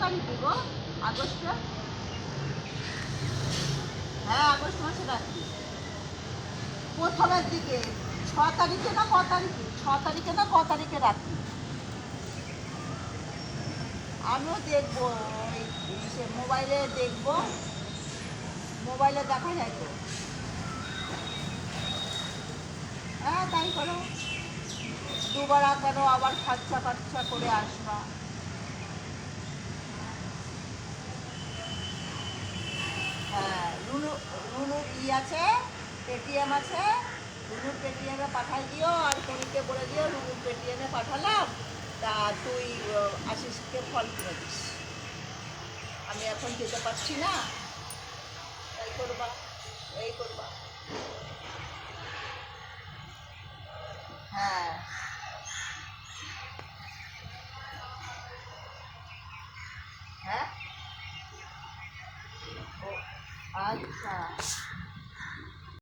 তারিখে গো? আগস্টে? হ্যাঁ, আগস্ট মাসে রাত্রি প্রথমের দিকে। 6 তারিখে না ক তারিখে? 6 তারিখে না ক তারিখে রাত্রি? আমিও দেখবো, ওই সে মোবাইলে দেখবো, মোবাইলে দেখা যায় তো। হ্যাঁ, তাই করো। দুবার কেন আবার খরচা খরচা করে আসবা? হ্যাঁ, রুনুর আছে, পেটিএম আছে, রুনুর পেটিএমে পাঠাই দিও, আর কনিকে বলে দিও রুনুর পেটিএমে পাঠালাম, তা তুই আশিসকে ফল কিনে দিস। আমি এখন যেতে পারছি না, তাই করবা, এই করবা। হ্যাঁ। হ্যাঁ। ও, আচ্ছা।